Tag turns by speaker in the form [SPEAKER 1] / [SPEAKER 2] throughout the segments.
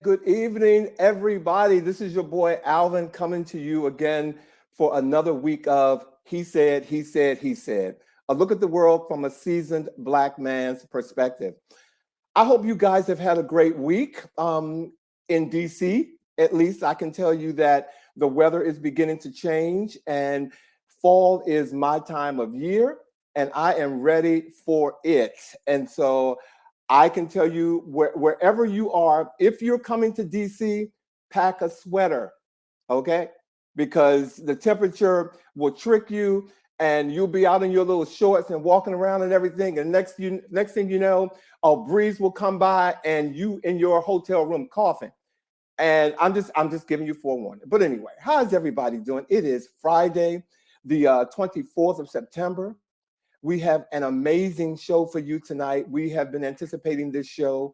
[SPEAKER 1] Good evening, everybody. This is your boy Alvin coming to you again for another week of He Said, He Said, He Said. A look at the world from a seasoned Black man's perspective. I hope you guys have had a great week in DC. At least I can tell you that the weather is beginning to change and fall is my time of year and I am ready for it. And so I can tell you wherever you are, if you're coming to DC, pack a sweater, okay? Because the temperature will trick you and you'll be out in your little shorts and walking around and everything. And next thing you know, a breeze will come by and you in your hotel room coughing. And I'm just giving you forewarning. But anyway, how's everybody doing? It is Friday, the 24th of September. We have an amazing show for you tonight. We have been anticipating this show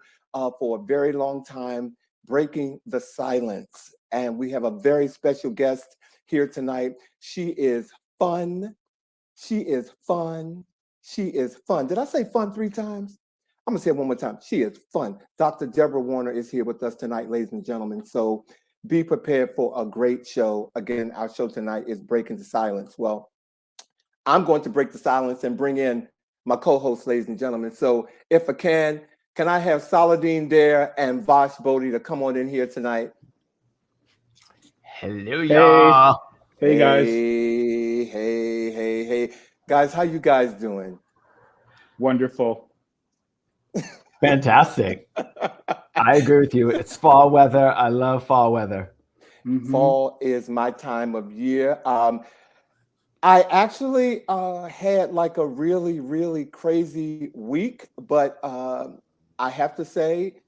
[SPEAKER 1] for a very long time, Breaking the Silence. And we have a very special guest here tonight. She is fun. She is fun. She is fun. Did I say fun 3 times? I'm going to say it one more time. She is fun. Dr. Deborah Warner is here with us tonight, ladies and gentlemen. So be prepared for a great show. Again, our show tonight is Breaking the Silence. Well, I'm going to break the silence and bring in my co-host, ladies and gentlemen. So if I can I have Saladin Dare and Vosh Bodhi to come on in here tonight?
[SPEAKER 2] Hello, y'all.
[SPEAKER 3] Hey, guys.
[SPEAKER 1] Hey. Guys, how you guys doing?
[SPEAKER 3] Wonderful.
[SPEAKER 2] Fantastic. I agree with you. It's fall weather. I love fall weather.
[SPEAKER 1] Mm-hmm. Fall is my time of year. I actually had like a really, really crazy week, but I have to say,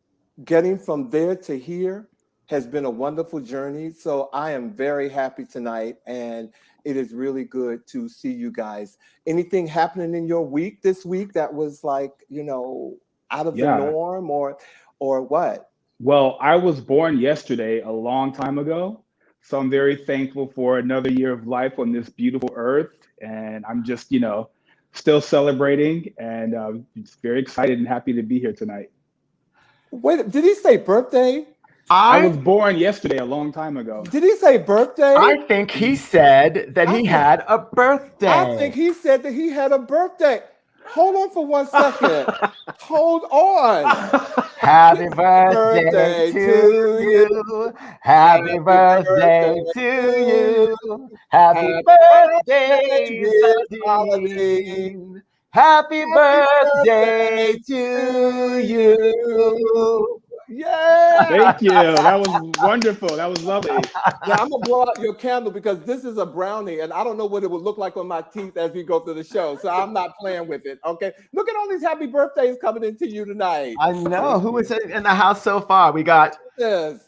[SPEAKER 1] getting from there to here has been a wonderful journey. So I am very happy tonight, and it is really good to see you guys. Anything happening in your week this week that was like, out of the norm or what?
[SPEAKER 3] Well, I was born yesterday, a long time ago. So I'm very thankful for another year of life on this beautiful earth. And I'm just, still celebrating and just very excited and happy to be here tonight.
[SPEAKER 1] Wait, did he say birthday?
[SPEAKER 3] I was born yesterday, a long time ago.
[SPEAKER 1] Did he say birthday?
[SPEAKER 2] I think he said that he had a birthday.
[SPEAKER 1] I think he said that he had a birthday. Hold on for 1 second. Hold on.
[SPEAKER 2] Happy birthday to you. Happy birthday to you. Happy birthday, Saladin. Happy birthday to you.
[SPEAKER 1] Yeah.
[SPEAKER 3] Thank you. That was wonderful. That was lovely.
[SPEAKER 1] Now I'm gonna blow out your candle because this is a brownie, and I don't know what it would look like on my teeth as we go through the show. So I'm not playing with it. Okay. Look at all these happy birthdays coming into you tonight.
[SPEAKER 2] I know. Who is in the house so far? We got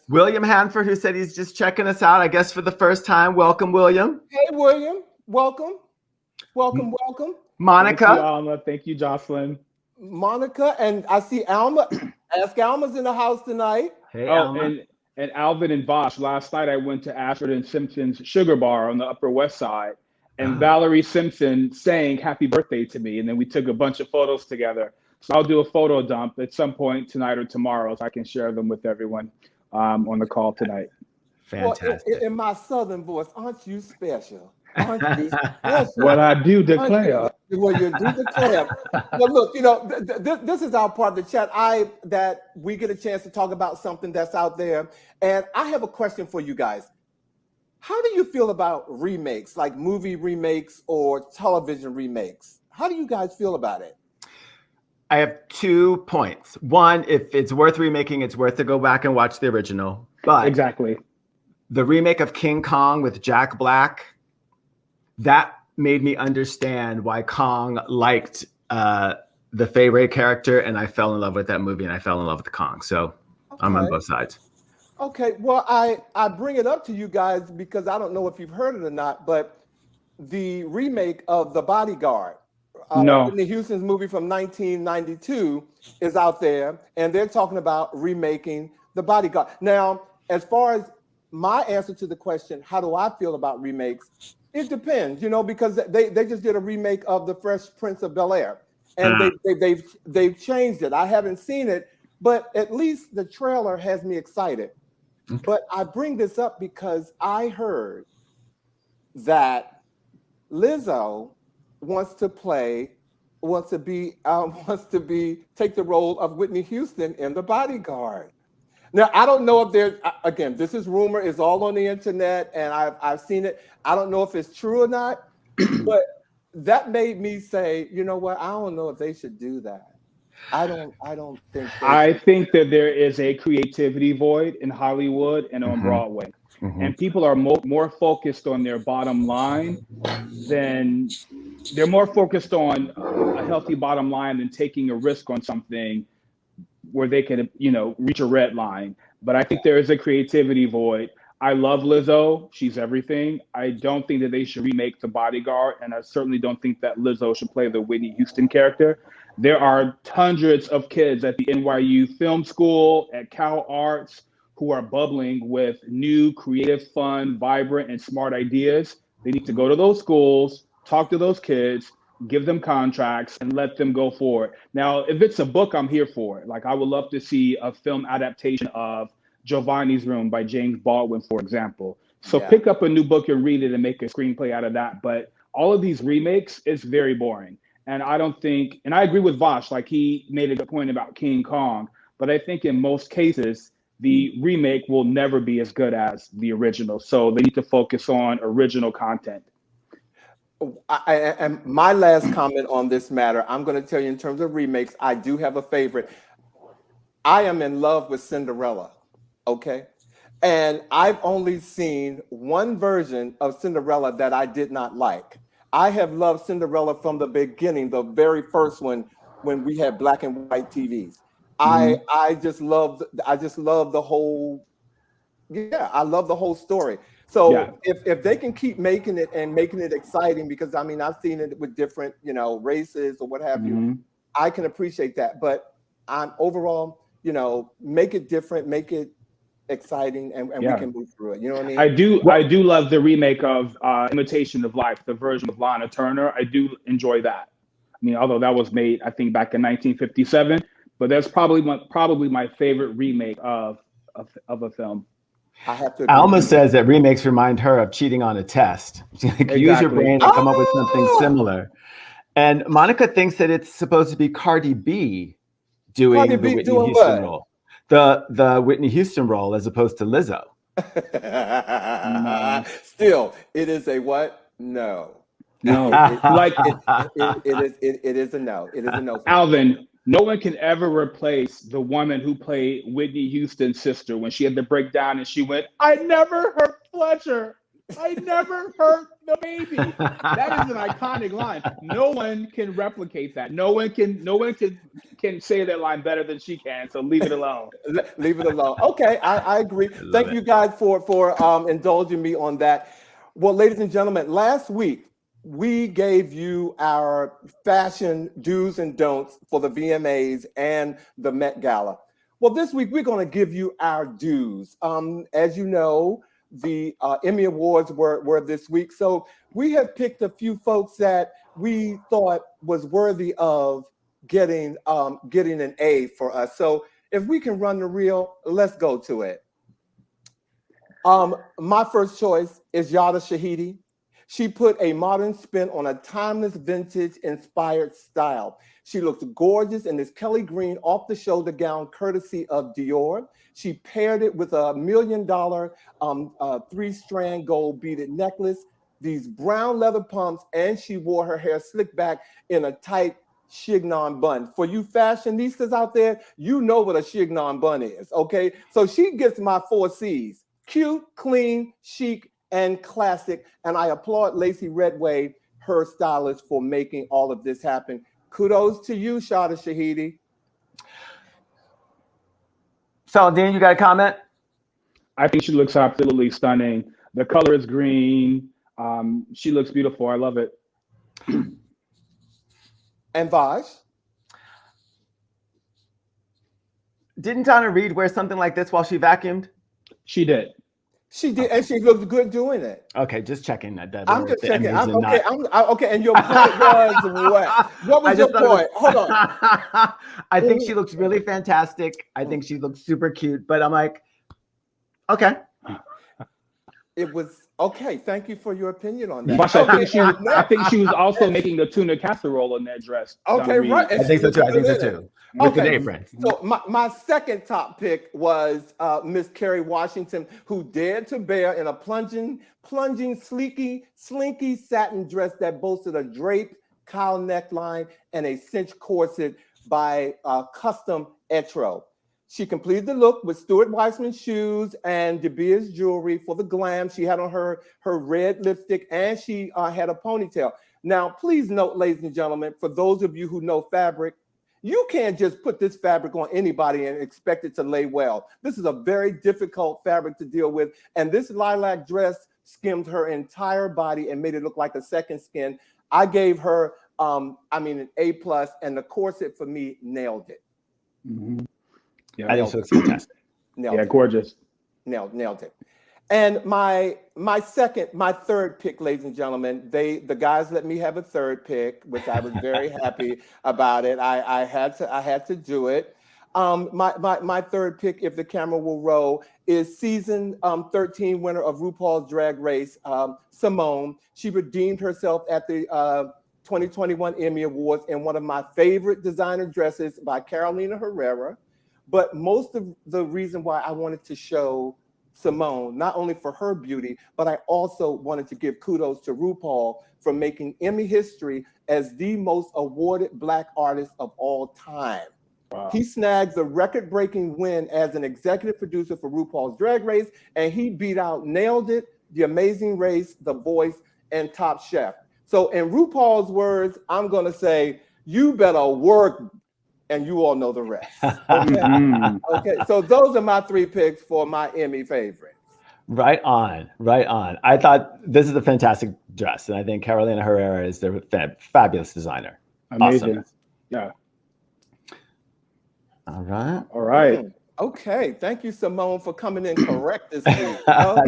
[SPEAKER 2] William Hanford, who said he's just checking us out, I guess, for the first time. Welcome, William.
[SPEAKER 1] Hey, William. Welcome.
[SPEAKER 2] Monica.
[SPEAKER 3] Thank you, Alma. Thank you, Jocelyn.
[SPEAKER 1] Monica, and I see Alma. Ask Alma's in the house tonight.
[SPEAKER 2] Hey, Alma.
[SPEAKER 3] And Alvin and Bosch. Last night I went to Ashford and Simpson's Sugar Bar on the Upper West Side, and Valerie Simpson sang "Happy Birthday" to me, and then we took a bunch of photos together. So I'll do a photo dump at some point tonight or tomorrow, so I can share them with everyone on the call tonight.
[SPEAKER 2] Fantastic.
[SPEAKER 1] Well, in my Southern voice, aren't you special? Aren't you special?
[SPEAKER 3] What I do declare.
[SPEAKER 1] Well, you do declare. Well, look, this is our part of the chat. That we get a chance to talk about something that's out there, and I have a question for you guys. How do you feel about remakes, like movie remakes or television remakes? How do you guys feel about it?
[SPEAKER 2] I have 2 points. One, if it's worth remaking, it's worth to go back and watch the original. But
[SPEAKER 3] exactly,
[SPEAKER 2] the remake of King Kong with Jack Black, that made me understand why Kong liked the Fay Wray character, and I fell in love with that movie, and I fell in love with Kong. So I'm on both sides.
[SPEAKER 1] Okay, well, I bring it up to you guys because I don't know if you've heard it or not, but the remake of The Bodyguard, Whitney Houston's movie from 1992, is out there, and they're talking about remaking The Bodyguard. Now, as far as my answer to the question, how do I feel about remakes? It depends, because they just did a remake of The Fresh Prince of Bel-Air, and they've changed it. I haven't seen it, but at least the trailer has me excited.
[SPEAKER 2] Okay.
[SPEAKER 1] But I bring this up because I heard that Lizzo wants to take the role of Whitney Houston in The Bodyguard. Now, I don't know if there's, again, this is rumor, it's all on the internet, and I've seen it. I don't know if it's true or not, but that made me say, you know what? I don't know if they should do that. I don't think
[SPEAKER 3] I think that there is a creativity void in Hollywood and on Broadway. And people are more focused on their bottom line than they're more focused on a healthy bottom line than taking a risk on something where they can, reach a red line. But I think there is a creativity void. I love Lizzo. She's everything. I don't think that they should remake The Bodyguard. And I certainly don't think that Lizzo should play the Whitney Houston character. There are hundreds of kids at the NYU Film School, at Cal Arts, who are bubbling with new, creative, fun, vibrant, and smart ideas. They need to go to those schools, talk to those kids, give them contracts, and let them go forward. Now, if it's a book, I'm here for it. Like, I would love to see a film adaptation of Giovanni's Room by James Baldwin, for example. So pick up a new book and read it and make a screenplay out of that. But all of these remakes, it's very boring. And I don't think, and I agree with Vosh, like he made a good point about King Kong, but I think in most cases, the remake will never be as good as the original. So they need to focus on original content.
[SPEAKER 1] And my last comment on this matter, I'm going to tell you in terms of remakes, I do have a favorite. I am in love with Cinderella, okay? And I've only seen one version of Cinderella that I did not like. I have loved Cinderella from the beginning, the very first one when we had black and white TVs. I just love the whole, I love the whole story. So if they can keep making it and making it exciting, because I mean, I've seen it with different, races or what have you, I can appreciate that. But I'm overall, make it different, make it exciting, and we can move through it. You know what I mean?
[SPEAKER 3] I do love the remake of Imitation of Life, the version of Lana Turner. I do enjoy that. I mean, although that was made, I think, back in 1957, but that's probably my favorite remake of a film.
[SPEAKER 1] I have to agree.
[SPEAKER 2] Alma says that remakes remind her of cheating on a test. Use your brain and come up with something similar. And Monica thinks that it's supposed to be Cardi B doing the Whitney Houston role. The Whitney Houston role as opposed to Lizzo.
[SPEAKER 1] Still, it is a what? No.
[SPEAKER 3] No.
[SPEAKER 1] It is a no. It is a no.
[SPEAKER 3] Alvin, no one can ever replace the woman who played Whitney Houston's sister when she had to break down and she went, "I never hurt Fletcher. I never hurt the baby." That is an iconic line. No one can replicate that. No one can say that line better than she can. So leave it alone.
[SPEAKER 1] Leave it alone. Okay, I agree. Thank you guys for indulging me on that. Well, ladies and gentlemen, last week we gave you our fashion do's and don'ts for the VMAs and the Met Gala. Well, this week we're going to give you our do's. As you know, the Emmy Awards were this week. So we have picked a few folks that we thought was worthy of getting an A for us. So if we can run the reel, let's go to it. My first choice is Yada Shahidi. She put a modern spin on a timeless vintage inspired style. She looks gorgeous in this Kelly green off the shoulder gown courtesy of Dior. She paired it with $1 million 3-strand gold beaded necklace, these brown leather pumps, and she wore her hair slicked back in a tight chignon bun. For you fashionistas out there, you know what a chignon bun is, okay? So she gets my 4 C's: cute, clean, chic, and classic. And I applaud Lacey Redway, her stylist, for making all of this happen. Kudos to you, Shada Shahidi.
[SPEAKER 2] Saladin, you got a comment?
[SPEAKER 3] I think she looks absolutely stunning. The color is green. She looks beautiful. I love it.
[SPEAKER 1] And Vaj?
[SPEAKER 2] Didn't Donna Reed wear something like this while she vacuumed?
[SPEAKER 3] She did.
[SPEAKER 1] She did, and she looked good doing it.
[SPEAKER 2] Okay, just checking that.
[SPEAKER 1] I'm just checking.
[SPEAKER 2] Emmys are
[SPEAKER 1] Okay,
[SPEAKER 2] not-
[SPEAKER 1] okay. And your point was what? What was your point? Hold on.
[SPEAKER 2] I think she looks really fantastic. I think she looks super cute. But I'm like, okay.
[SPEAKER 1] It was okay. Thank you for your opinion on that.
[SPEAKER 3] But I think she was also making the tuna casserole in that dress.
[SPEAKER 1] Okay, right.
[SPEAKER 2] I think so too. I think so too. With the apron.
[SPEAKER 1] So my second top pick was Miss Kerry Washington, who dared to bear in a plunging, slinky satin dress that boasted a draped cowl neckline and a cinch corset by Custom Etro. She completed the look with Stuart Weitzman shoes and De Beers jewelry for the glam. She had on her red lipstick, and she had a ponytail. Now, please note, ladies and gentlemen, for those of you who know fabric, you can't just put this fabric on anybody and expect it to lay well. This is a very difficult fabric to deal with, and this lilac dress skimmed her entire body and made it look like a second skin. I gave her, an A+, and the corset for me nailed it.
[SPEAKER 3] Mm-hmm. Yeah,
[SPEAKER 2] I think she looks fantastic.
[SPEAKER 3] Gorgeous.
[SPEAKER 1] Nailed it. And my third pick, ladies and gentlemen, the guys let me have a third pick, which I was very happy about it. I had to do it. My third pick, if the camera will roll, is season 13 winner of RuPaul's Drag Race, Simone. She redeemed herself at the 2021 Emmy Awards in one of my favorite designer dresses by Carolina Herrera. But most of the reason why I wanted to show Simone, not only for her beauty, but I also wanted to give kudos to RuPaul for making Emmy history as the most awarded Black artist of all time. Wow. He snagged the record-breaking win as an executive producer for RuPaul's Drag Race, and he beat out Nailed It, The Amazing Race, The Voice, and Top Chef. So in RuPaul's words, I'm going to say, you better work, and you all know the rest. Okay? Okay, so those are my three picks for my Emmy favorites.
[SPEAKER 2] Right on. I thought this is a fantastic dress, and I think Carolina Herrera is the fabulous designer.
[SPEAKER 3] Amazing.
[SPEAKER 2] Awesome.
[SPEAKER 3] Yeah.
[SPEAKER 2] All
[SPEAKER 3] right.
[SPEAKER 1] Okay, thank you, Simone, for coming in correct this week.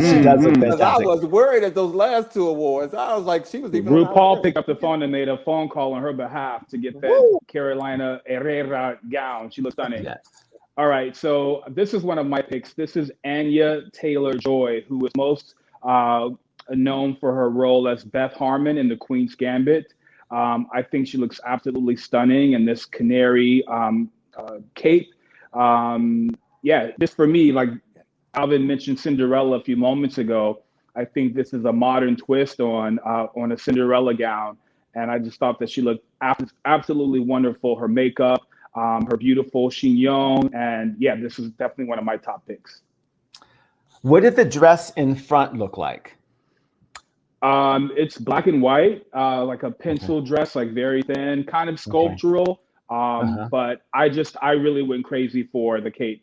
[SPEAKER 2] She does look fantastic.
[SPEAKER 1] I was worried at those last two awards. I was like, she was even.
[SPEAKER 3] RuPaul picked up the phone and made a phone call on her behalf to get that Carolina Herrera gown. She looks stunning.
[SPEAKER 2] Yes.
[SPEAKER 3] All right, so this is one of my picks. This is Anya Taylor Joy, who is most known for her role as Beth Harmon in The Queen's Gambit. I think she looks absolutely stunning in this canary cape. This for me, like Alvin mentioned Cinderella a few moments ago, I think this is a modern twist on a Cinderella gown. And I just thought that she looked absolutely wonderful. Her makeup, her beautiful chignon. And yeah, this is definitely one of my top picks.
[SPEAKER 2] What did the dress in front look like?
[SPEAKER 3] It's black and white, like a pencil dress, like very thin, kind of sculptural. But I really went crazy for the cape.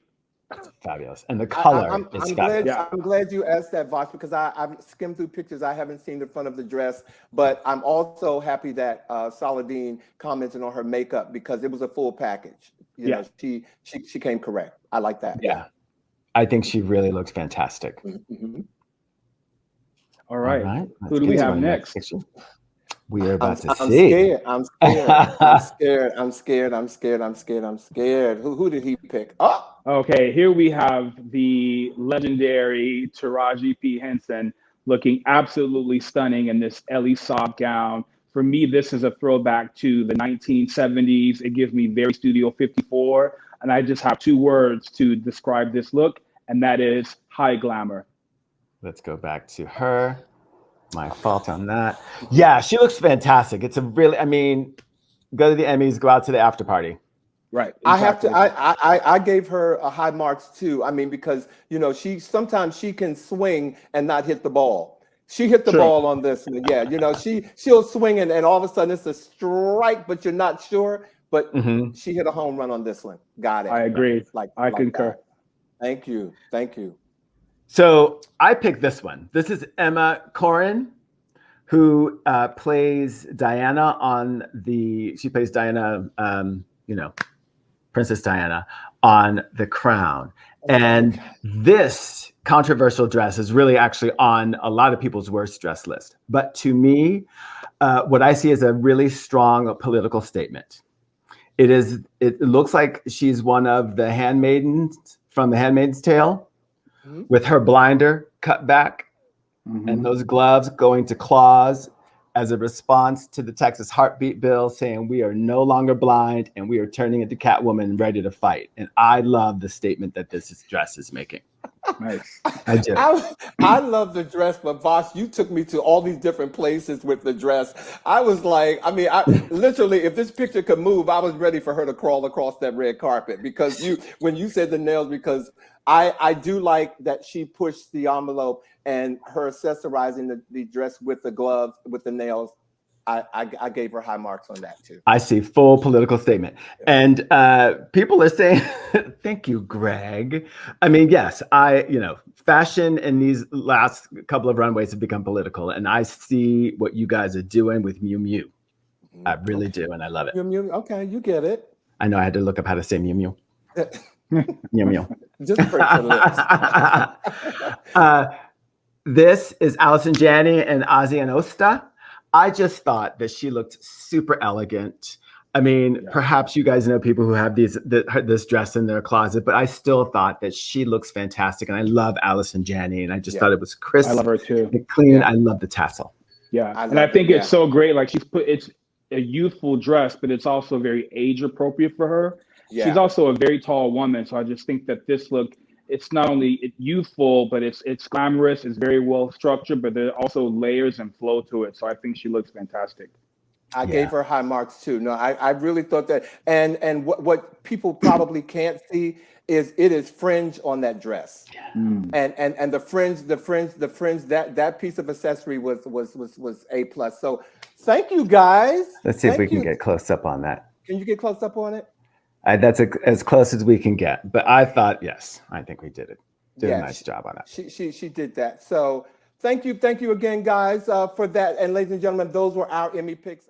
[SPEAKER 2] Fabulous. And the color is fabulous.
[SPEAKER 1] I'm glad you asked that, Vox, because I've skimmed through pictures. I haven't seen the front of the dress, but I'm also happy that Saladin commented on her makeup because it was a full package. You know, she came correct. I like that.
[SPEAKER 2] Yeah. I think she really looks fantastic.
[SPEAKER 1] Mm-hmm.
[SPEAKER 3] All right. Who do we have next?
[SPEAKER 2] We are about to see.
[SPEAKER 1] I'm scared. Who did he pick? Oh,
[SPEAKER 3] okay. Here we have the legendary Taraji P Henson looking absolutely stunning in this Ellie Saab gown. For me, this is a throwback to the 1970s. It gives me very Studio 54. And I just have two words to describe this look, and that is high glamour.
[SPEAKER 2] Let's go back to her. My fault on that. Yeah, she looks fantastic. It's a really, go to the Emmys, go out to the after party.
[SPEAKER 3] Right. Exactly.
[SPEAKER 1] I have to. I gave her a high marks too. Because sometimes she can swing and not hit the ball. She hit the ball on this one. Yeah, she'll swing and all of a sudden it's a strike, but you're not sure. But she hit a home run on this one. Got it.
[SPEAKER 3] I agree. I concur.
[SPEAKER 1] Thank you.
[SPEAKER 2] So I picked this one. This is Emma Corrin, who plays Diana she plays Diana, Princess Diana on The Crown. And this controversial dress is really actually on a lot of people's worst dress list. But to me, what I see is a really strong political statement. It looks like she's one of the handmaidens from The Handmaid's Tale, with her blinder cut back and those gloves going to claws as a response to the Texas heartbeat bill saying we are no longer blind and we are turning into Catwoman ready to fight. And I love the statement that this dress is making.
[SPEAKER 3] Nice.
[SPEAKER 2] I do.
[SPEAKER 1] I love the dress, but Vosh, you took me to all these different places with the dress. I was like, I mean, I literally, if this picture could move, I was ready for her to crawl across that red carpet because when you said the nails, because I do like that she pushed the envelope and her accessorizing the dress with the gloves, with the nails. I gave her high marks on that too.
[SPEAKER 2] I see full political statement. And people are saying, thank you, Greg. I mean, yes, fashion in these last couple of runways have become political. And I see what you guys are doing with Miu Miu. I really do. And I love it.
[SPEAKER 1] Miu Miu, okay, you get it.
[SPEAKER 2] I know I had to look up how to say Miu Miu. Miu Miu.
[SPEAKER 1] Just for the lips.
[SPEAKER 2] This is Allison Janney and Azianosta. I just thought that she looked super elegant. I mean, perhaps you guys know people who have this dress in their closet, but I still thought that she looks fantastic. And I love Allison Janney, and I just thought it was crisp.
[SPEAKER 3] I love her too.
[SPEAKER 2] Clean. I love the tassel.
[SPEAKER 3] Yeah, I think it's so great. Like it's a youthful dress, but it's also very age appropriate for her. Yeah. She's also a very tall woman, so I just think that this look, it's not only youthful, but it's glamorous. It's very well structured, but there are also layers and flow to it. So I think she looks fantastic.
[SPEAKER 1] I gave her high marks too. No, I really thought that. And what people probably can't see is it is fringe on that dress. And the fringe, that piece of accessory was A+. So thank you guys.
[SPEAKER 2] Let's see if we can get close up on that.
[SPEAKER 1] Can you get close up on it?
[SPEAKER 2] That's as close as we can get. But I thought, yes, I think we did it. Did a nice job on that.
[SPEAKER 1] She did that. So thank you again, guys, for that. And ladies and gentlemen, those were our Emmy picks.